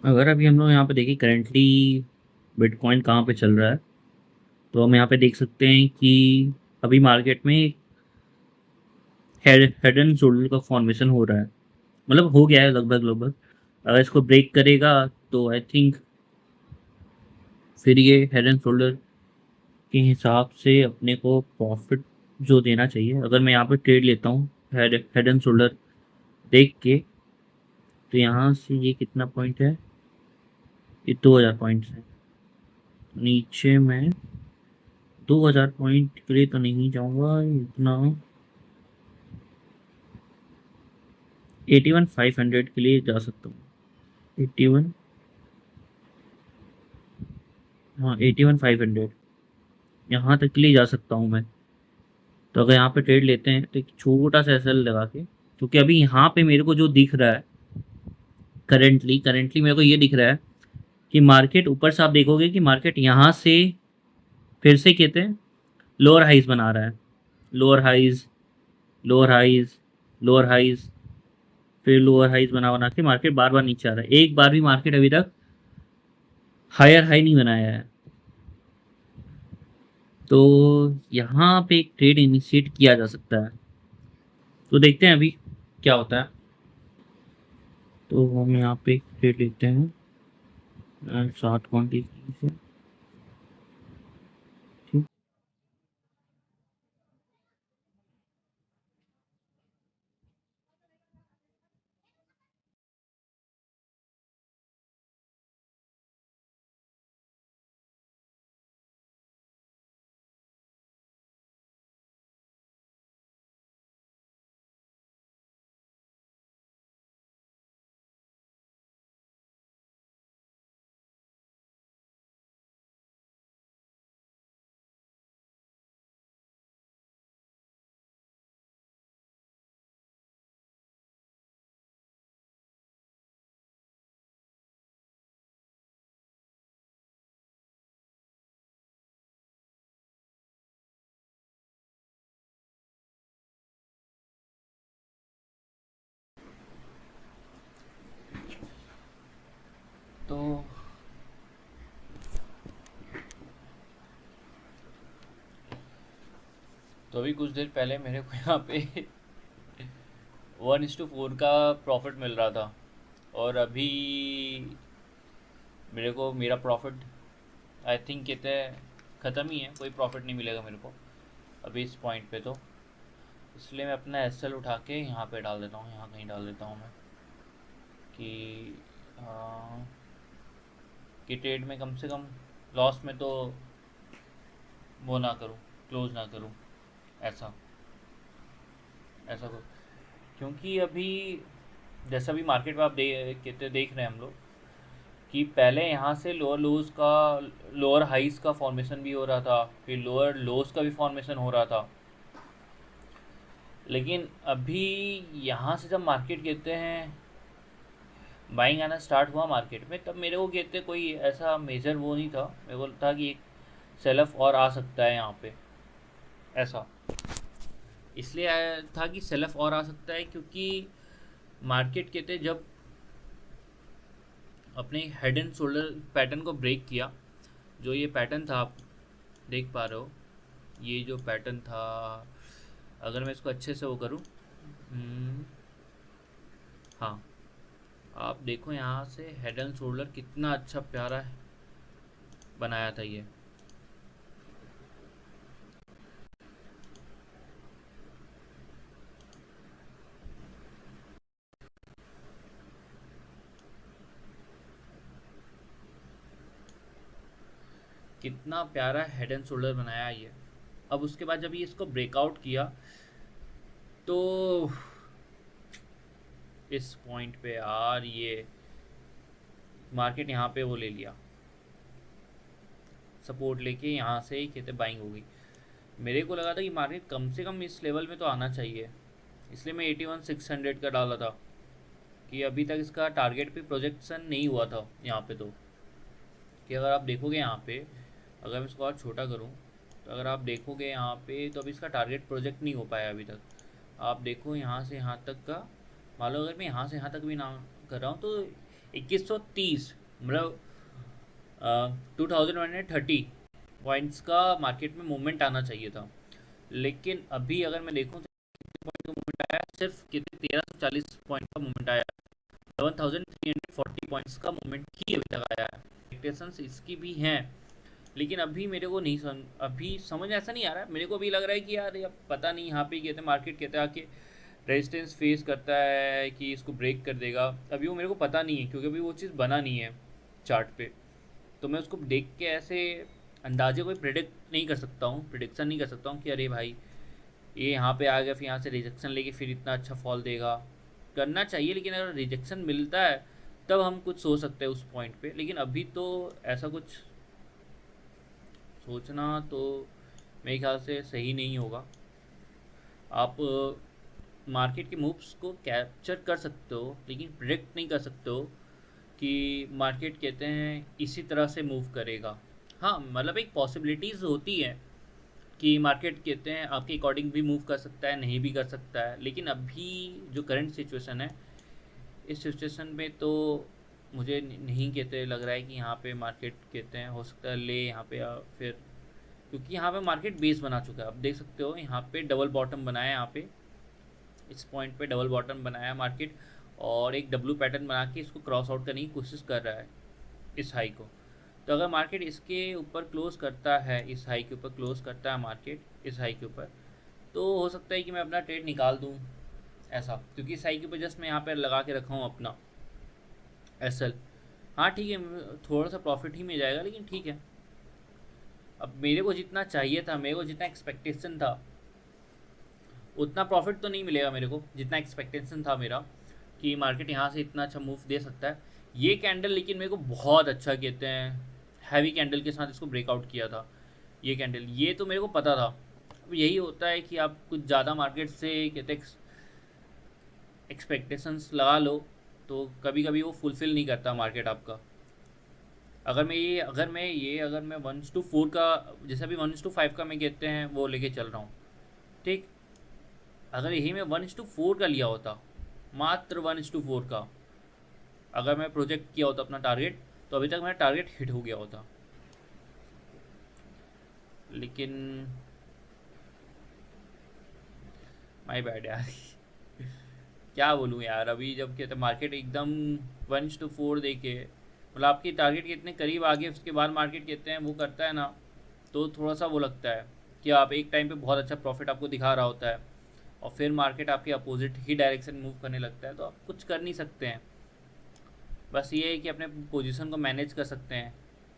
अगर अभी हम लोग यहाँ पे देखें करेंटली बिटकॉइन कहाँ पे चल रहा है, तो हम यहाँ पे देख सकते हैं कि अभी मार्केट में हेड एंड शोल्डर का फॉर्मेशन हो रहा है। मतलब हो गया है लगभग लगभग। अगर इसको ब्रेक करेगा तो आई थिंक फिर ये हेड एंड शोल्डर के हिसाब से अपने को प्रॉफिट जो देना चाहिए, अगर मैं यहाँ पे ट्रेड लेता हूँ हेड एंड शोल्डर देख के, तो यहाँ से ये कितना पॉइंट है, ये 2000 पॉइंट्स है। नीचे मैं 2000 पॉइंट के लिए तो नहीं जाऊँगा इतना, 81,500 के लिए जा सकता हूँ। 81, हाँ 81,500 यहाँ तक के लिए जा सकता हूँ मैं। तो अगर यहाँ पे ट्रेड लेते हैं तो एक छोटा सा एसएल लगा के, क्योंकि अभी यहाँ पे मेरे को जो दिख रहा है करेंटली मेरे को ये दिख रहा है कि मार्केट ऊपर से आप देखोगे कि मार्केट यहाँ से फिर से कहते हैं लोअर हाइज बना रहा है। Lower highs, lower highs, lower highs, फिर लोअर हाइज बना बना के मार्केट बार बार नीचे आ रहा है। एक बार भी मार्केट अभी तक हायर हाई नहीं बनाया है। तो यहाँ पे एक ट्रेड इनिशिएट किया जा सकता है, तो देखते हैं अभी क्या होता है। तो हम यहाँ पे एक ट्रेड लेते हैं 60 क्वान्टिटी से। ठीक। तो अभी कुछ देर पहले मेरे को यहाँ पे 1:4 का प्रॉफिट मिल रहा था, और अभी मेरे को मेरा प्रॉफिट आई थिंक कहते हैं ख़त्म ही है, कोई प्रॉफिट नहीं मिलेगा मेरे को अभी इस पॉइंट पे। तो इसलिए मैं अपना एसएल उठा के यहाँ पे डाल देता हूँ, यहाँ कहीं डाल देता हूँ मैं कि ट्रेड में कम से कम लॉस में तो वो ना करूँ, क्लोज ना करूँ, ऐसा ऐसा को। क्योंकि अभी जैसा भी मार्केट में आप कहते देख रहे हैं हम लोग कि पहले यहाँ से लोअर लोज का, लोअर हाइस का फॉर्मेशन भी हो रहा था, फिर लोअर लोज का भी फॉर्मेशन हो रहा था। लेकिन अभी यहाँ से जब मार्केट कहते हैं बाइंग आना स्टार्ट हुआ मार्केट में, तब मेरे को कहते कोई ऐसा मेजर वो नहीं था, मेरे को था कि एक सेल ऑफ और आ सकता है यहाँ पे, ऐसा। इसलिए आया था कि सेल ऑफ और आ सकता है, क्योंकि मार्केट कहते जब अपने हेड एंड शोल्डर पैटर्न को ब्रेक किया, जो ये पैटर्न था आप देख पा रहे हो, ये जो पैटर्न था, अगर मैं इसको अच्छे से वो करूँ, हाँ, आप देखो यहाँ से हेड एंड शोल्डर कितना अच्छा प्यारा बनाया था ये। कितना प्यारा हेड एंड शोल्डर बनाया ये। अब उसके बाद जब ये इसको ब्रेकआउट किया, तो इस पॉइंट पे यार ये मार्केट यहाँ पे वो ले लिया, सपोर्ट लेके यहाँ से ही कहते बाइंग हो गई। मेरे को लगा था कि मार्केट कम से कम इस लेवल में तो आना चाहिए, इसलिए मैं 81,600 का डाला था कि अभी तक इसका टारगेट पे प्रोजेक्शन नहीं हुआ था यहाँ पे। तो कि अगर आप देखोगे यहाँ पे, अगर मैं इसको और छोटा करूँ, तो अगर आप देखोगे यहाँ पे तो अभी इसका टारगेट प्रोजेक्ट नहीं हो पाया अभी तक। आप देखो यहाँ से यहाँ तक का, मान लो अगर मैं यहाँ से यहाँ तक भी ना कर रहा हूँ, तो 2130 मतलब 2130 पॉइंट्स का मार्केट में मूवमेंट आना चाहिए था। लेकिन अभी अगर मैं देखूँ तो पॉइंट का मूवमेंट आया सिर्फ कितने 1340 पॉइंट का मूवमेंट आया, 1340 पॉइंट्स का मूवमेंट ही अभी तक आया है। एक्सपेक्टेशंस इसकी भी हैं, लेकिन अभी मेरे को नहीं अभी समझ ऐसा नहीं आ रहा है। मेरे को भी लग रहा है कि यार पता नहीं यहाँ पे कहते मार्केट कहते हैं आके रेजिस्टेंस फेस करता है कि इसको ब्रेक कर देगा। अभी वो मेरे को पता नहीं है क्योंकि अभी वो चीज़ बना नहीं है चार्ट पे। तो मैं उसको देख के ऐसे अंदाजे कोई प्रिडिक्ट नहीं कर सकता हूँ, प्रिडिक्शन नहीं कर सकता हूँ कि अरे भाई ये यहाँ पे आ गया फिर यहाँ से रिजेक्शन लेके फिर इतना अच्छा फॉल देगा। करना चाहिए, लेकिन अगर रिजेक्शन मिलता है तब हम कुछ सोच सकते हैं उस पॉइंट पे। लेकिन अभी तो ऐसा कुछ सोचना तो मेरे ख्याल से सही नहीं होगा। आप मार्केट के मूव्स को कैप्चर कर सकते हो लेकिन प्रिडिक्ट नहीं कर सकते हो कि मार्केट कहते हैं इसी तरह से मूव करेगा। हाँ मतलब एक पॉसिबिलिटीज़ होती है कि मार्केट कहते हैं आपके अकॉर्डिंग भी मूव कर सकता है, नहीं भी कर सकता है। लेकिन अभी जो करंट सिचुएशन है, इस सिचुएशन में तो मुझे नहीं कहते लग रहा है कि यहाँ पे मार्केट कहते हैं हो सकता है ले यहाँ पे फिर, क्योंकि यहाँ पे मार्केट बेस बना चुका है। आप देख सकते हो यहाँ पे डबल बॉटम बनाया, यहाँ पे इस पॉइंट पे डबल बॉटम बनाया मार्केट, और एक डब्लू पैटर्न बना के इसको क्रॉस आउट करने की कोशिश कर रहा है इस हाई को। तो अगर मार्केट इसके ऊपर क्लोज़ करता है, इस हाई के ऊपर क्लोज़ करता है मार्केट इस हाई के ऊपर, तो हो सकता है कि मैं अपना ट्रेड निकाल दूँ ऐसा, क्योंकि इस हाई के ऊपर जस्ट मैं यहाँ पर लगा के रखा हूँ अपना एसएल। हाँ ठीक है, थोड़ा सा प्रॉफिट ही मिल जाएगा लेकिन ठीक है। अब मेरे को जितना चाहिए था, मेरे को जितना एक्सपेक्टेशन था उतना प्रॉफिट तो नहीं मिलेगा मेरे को जितना एक्सपेक्टेशन था मेरा कि मार्केट यहाँ से इतना अच्छा मूव दे सकता है। ये कैंडल लेकिन मेरे को बहुत अच्छा कहते हैं हैवी कैंडल के साथ इसको ब्रेकआउट किया था ये कैंडल, ये तो मेरे को पता था। अब यही होता है कि आप कुछ ज़्यादा मार्केट से कहते एक्सपेक्टेशंस लगा लो तो कभी कभी वो फुलफ़िल नहीं करता मार्केट आपका। अगर मैं 1:4 का, जैसे अभी 1:5 का मैं कहते हैं वो लेके चल रहा हूँ, ठीक। अगर यही मैं 1:4 का लिया होता, मात्र 1:4 का अगर मैं प्रोजेक्ट किया होता अपना टारगेट, तो अभी तक मेरा टारगेट हिट हो गया होता। लेकिन माय बैड यार क्या बोलूँ यार, अभी जब कहते मार्केट एकदम 1:4 देके मतलब आपकी टारगेट के इतने करीब आ गए, उसके बाद मार्केट कहते हैं वो करता है ना, तो थोड़ा सा वो लगता है कि आप एक टाइम पे बहुत अच्छा प्रॉफिट आपको दिखा रहा होता है और फिर मार्केट आपके अपोजिट ही डायरेक्शन मूव करने लगता है, तो आप कुछ कर नहीं सकते हैं। बस ये है कि अपने पोजीशन को मैनेज कर सकते हैं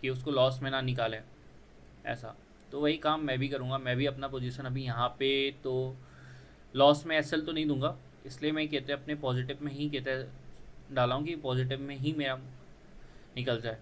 कि उसको लॉस में ना निकालें ऐसा। तो वही काम मैं भी करूँगा, मैं भी अपना पोजीशन अभी यहाँ पे तो लॉस में एसएल तो नहीं दूंगा, इसलिए मैं कहते हैं अपने पॉजिटिव में ही कहते हैं डाला हूँ कि पॉजिटिव में ही मेरा निकल जाए।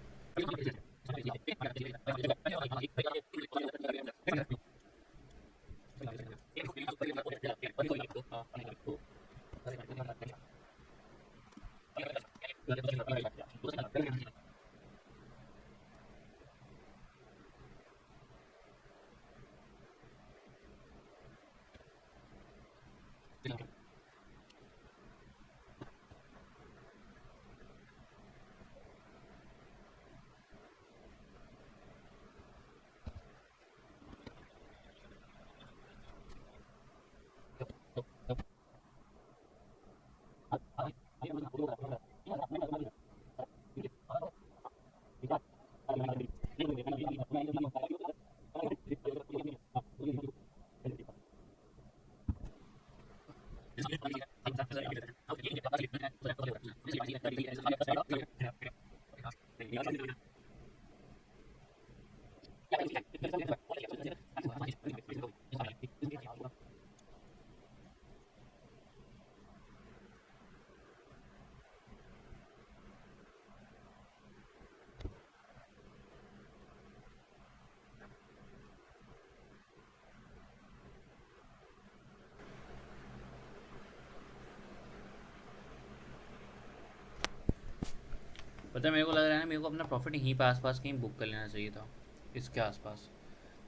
पता है मेरे को लग रहा है ना, मेरे को अपना प्रॉफिट यहीं पे आसपास कहीं बुक कर लेना चाहिए था, इसके आसपास।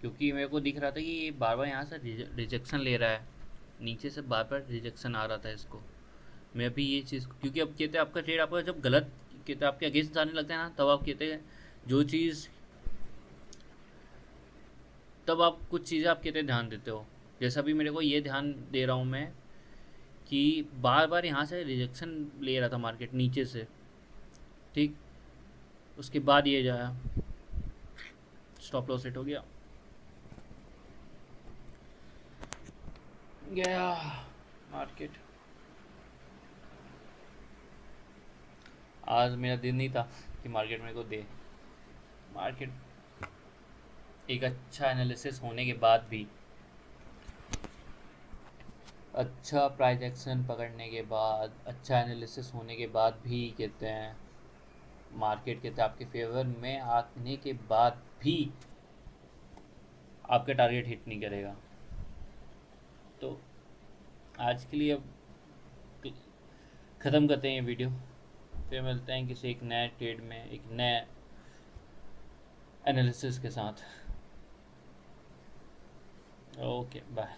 क्योंकि मेरे को दिख रहा था कि ये बार बार यहाँ से रिजेक्शन ले रहा है, नीचे से बार बार रिजेक्शन आ रहा था इसको। मैं भी ये चीज़, क्योंकि अब कहते हैं आपका ट्रेड आपका जब गलत कहते आपके अगेंस्ट आने लगते हैं ना, तब आप कहते हैं जो चीज़, तब आप कुछ चीज़ें आप कहते ध्यान देते हो। जैसा भी मेरे को ये ध्यान दे रहा हूँ मैं कि बार बार यहाँ से रिजेक्शन ले रहा था मार्केट नीचे से, ठीक, उसके बाद ये जाया, स्टॉप लॉस हिट हो गया, गया मार्केट। आज मेरा दिन नहीं था कि मार्केट मेरे को दे। मार्केट एक अच्छा एनालिसिस होने के बाद भी, अच्छा प्राइस एक्शन पकड़ने के बाद, अच्छा एनालिसिस होने के बाद भी कहते हैं मार्केट कहते हैं आपके फेवर में आने के बाद भी आपका टारगेट हिट नहीं करेगा। तो आज के लिए अब ख़त्म करते हैं ये वीडियो, फिर मिलते हैं किसी एक नए ट्रेड में एक नए एनालिसिस के साथ। Okay bye.